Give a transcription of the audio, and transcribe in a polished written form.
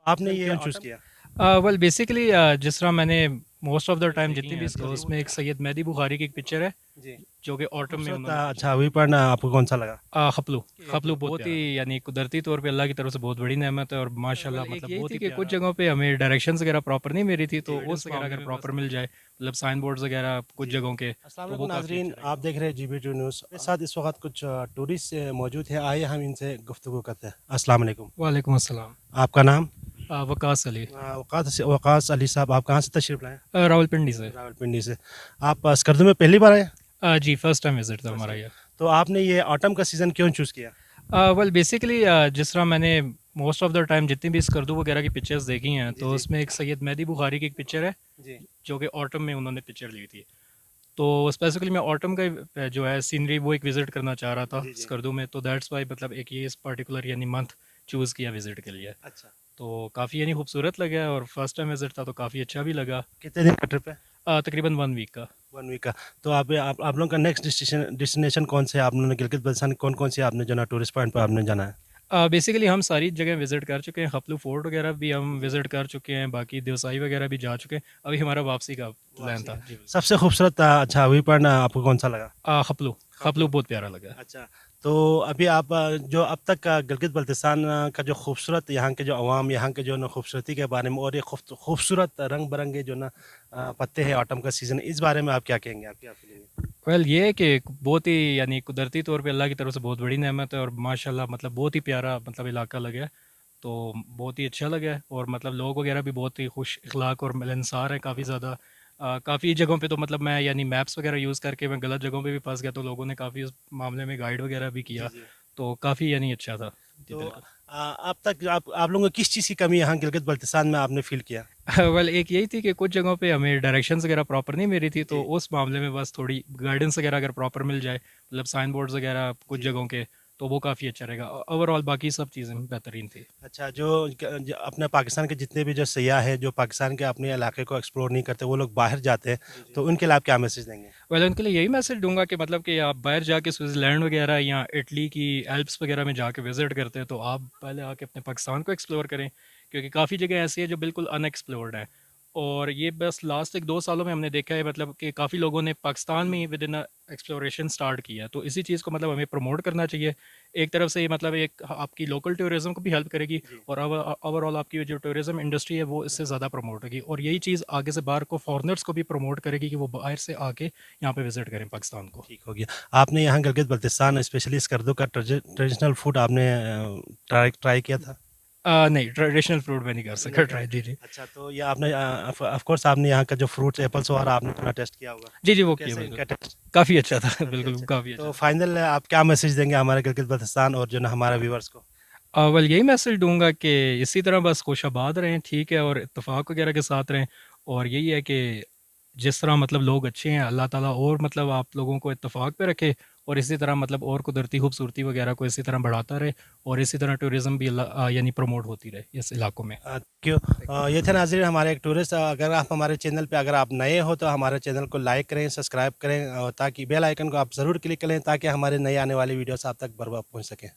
आपने ये क्यों चूज़ किया? वेल बेसिकली जिस तरह मैंने मोस्ट ऑफ द टाइम जितनी भी तो उसमें एक सैयद मेहदी बुखारी की एक पिक्चर है जी। जो कि ऑटम में खूबसूरत उन्होंने था, पिक्चर अच्छा अभी पर आपको कौन-सा लगा? खपलू खपलू बहुत ही यानी कुदरती तौर पे अल्लाह की तरफ से बहुत बड़ी नेमत है और माशाल्लाह एक मतलब यही बहुत थी ही कि कुछ जगहों पे हमें डायरेक्शंस वगैरह प्रॉपर नहीं मिली थी तो उस वगैरह मामले अगर में प्रॉपर प्रॉपर मिल जाए मतलब साइन बोर्ड्स वगैरह कुछ जी। जगहों के अस्सलाम तो वालेकुम वो काफ़ी नाज़रीन, अच्छा रहेगा। आप देख रहे हैं जीबी2 न्यूज़। मेरे साथ इस वक़्त कुछ टूरिस्ट मौजूद हैं, आइए हम इनसे गुफ्तगू करते हैं। अस्सलाम वालेकुम। वालेकुम अस्सलाम। आपका नाम? वकास अली। वक़ास अली साहब, आप कहाँ से तशरीफ़ लाए हैं? रावलपिंडी से। रावलपिंडी से। आप स्कर्दू में पहली बार आए हैं? जी फर्स्ट टाइम विजिट था फर्स्ट हमारा टाइम। ये। तो आपने ये ऑटम का सीज़न क्यों चूज़ किया? वेल बेसिकली जिस तरह मैंने मोस्ट ऑफ द टाइम जितनी भी स्कर्दू वगैरह की पिक्चर्स देखी हैं जी, तो जी। उसमें एक सैयद मेहदी बुखारी की एक पिक्चर है जी। जो कि ऑटम में उन्होंने पिक्चर ली थी। तो स्पेसिफिकली मैं ऑटम का जो है सीनरी वो एक विज़िट करना चाह रहा था जी, जी। स्कर्दू में, तो दैट्स वाई मतलब एक ये इस पर्टिकुलर यानी मंथ चूज़ किया विज़िट के लिए। अच्छा। तो काफ़ी यानी खूबसूरत लगा और फर्स्ट टाइम विज़िट था तो काफ़ी अच्छा भी लगा। कितने दिन का ट्रिप है? तकरीबन 1 वीक का। 1 वीक का। तो आप लोगों का नेक्स्ट डेस्टिनेशन कौन से है? आप लोगों ने गिलगित-बल्तिस्तान कौन-कौन सी आपने जो है ना टूरिस्ट पॉइंट पे आपने जाना है? बेसिकली हम सारी जगह विज़िट कर चुके हैं, खपलू फोर्ट वगैरह भी हम जी। विज़िट कर चुके हैं, बाकी देवसाई वगैरह भी जा चुके हैं। अभी हमारा वापसी का प्लान वापसी का। था। जी बिल्कुल। सबसे खूबसूरत अच्छा व्यू पॉइंट आपको कौन-सा लगा? खपलू खपलू खपलू। बहुत प्यारा लगा। अच्छा, तो अभी आप जो अब तक का गिलगित-बल्तिस्तान का जो खूबसूरत यहाँ के जो अवाम, यहाँ के जो ना खूबसूरती के बारे में और ये खूबसूरत रंग-बिरंगे जो ना पत्ते हैं ऑटम का सीज़न, इस बारे में आप क्या कहेंगे? आपकी क्या फीलिंग है? वेल ये है कि बहुत ही यानी कुदरती तौर पे अल्लाह की तरफ से बहुत बड़ी नेमत है और माशाल्लाह मतलब बहुत ही प्यारा मतलब इलाका लगा है। तो बहुत ही अच्छा लगा है और मतलब लोग वगैरह भी बहुत ही खुश अखलाक और मिलनसार हैं काफ़ी ज़्यादा। काफ़ी जगहों पे तो मतलब मैं यानी मैप्स वगैरह यूज़ करके मैं गलत जगहों पे भी फंस गया तो लोगों ने काफ़ी उस मामले में गाइड वगैरह भी जी, किया। जी। तो काफ़ी यानी अच्छा था। जी तो बिल्कुल। अब तक आप लोगों को किस चीज़ की कमी यहाँ गिलगित-बल्तिस्तान में आपने फ़ील किया? वेल एक यही थी कि कुछ जगहों पे हमें डायरेक्शंस वगैरह प्रॉपर नहीं मिली थी तो जी। उस मामले में बस थोड़ी गाइडेंस वगैरह अगर प्रॉपर मिल जाए मतलब साइन बोर्ड्स वगैरह कुछ जी। जगहों के तो वो काफ़ी अच्छा रहेगा। ओवरऑल बाकी सब चीज़ें बेहतरीन थी। अच्छा, जो अपने पाकिस्तान के जितने भी जो सयाह हैं, जो पाकिस्तान के अपने इलाके को एक्सप्लोर नहीं करते, वो लोग बाहर जाते हैं, तो उनके लिए आप क्या मैसेज देंगे? वेल उनके लिए यही मैसेज दूंगा कि मतलब कि आप बाहर जाके स्विट्ज़रलैंड वगैरह या इटली की एल्प्स वगैरह में जाके विज़िट करते हैं तो आप पहले आके अपने पाकिस्तान को एक्सप्लोर करें क्योंकि काफ़ी जगह ऐसी है जो बिल्कुल अनएक्सप्लोर्ड है। और ये बस लास्ट 1-2 सालों में हमने देखा है मतलब कि काफ़ी लोगों ने पाकिस्तान में ही विद इन एक्सप्लोरेशन स्टार्ट किया है तो इसी चीज़ को मतलब हमें प्रमोट करना चाहिए। एक तरफ से ये मतलब एक आपकी लोकल टूरिज़्म को भी हेल्प करेगी जी। और ओवरऑल आपकी जो टूरिज़्म इंडस्ट्री है वो इससे ज़्यादा प्रमोट होगी और यही चीज़ आगे से बाहर को फॉरनर्स को भी प्रमोट करेगी कि वो बाहर से आके यहाँ पे विज़िट करें पाकिस्तान को। ठीक हो गया। आपने यहाँ गिलगित-बल्तिस्तान स्पेशली स्कर्दू का ट्रेडिशनल फूड आपने ट्राई ट्राई किया था? नहीं ट्रेडिशनल फूड में नहीं कर सका नहीं ट्राई। ट्राई। जी, जी। अच्छा, तो ये आपने ऑफ कोर्स आपने यहाँ का जो फ्रूट्स, एप्पल्स वगैरह आपने थोड़ा टेस्ट किया होगा। जी, जी, तो वो किया कैसा बिल्कुल। इनका टेस्ट? काफ़ी अच्छा था काफ़ी बिल्कुल, अच्छा। काफ़ी तो अच्छा था। फाइनल आप क्या मैसेज देंगे हमारे गिलगित-बल्तिस्तान और जो ना हमारे व्यूअर्स को? वेल यही मैसेज दूँगा कि इसी तरह बस खुशाबाद रहें, ठीक है, और इत्तेफ़ाक वगैरह के साथ रहें और यही है कि जिस तरह मतलब लोग अच्छे हैं, अल्लाह ताला और मतलब आप लोगों को इत्तेफ़ाक पे रखे और इसी तरह मतलब और कुदरती खूबसूरती वगैरह को इसी तरह बढ़ाता रहे और इसी तरह टूरिज़्म भी यानी प्रमोट होती रहे इस इलाकों में। क्यों ये थे नाज़रीन हमारे एक टूरिस्ट। अगर आप हमारे चैनल पे अगर आप नए हो तो हमारे चैनल को लाइक करें, सब्सक्राइब करें और ताकि बेल आइकन को आप ज़रूर क्लिक करें ताकि हमारे नए आने वाली वीडियोस आप तक बर वक़्त पहुँच सकें।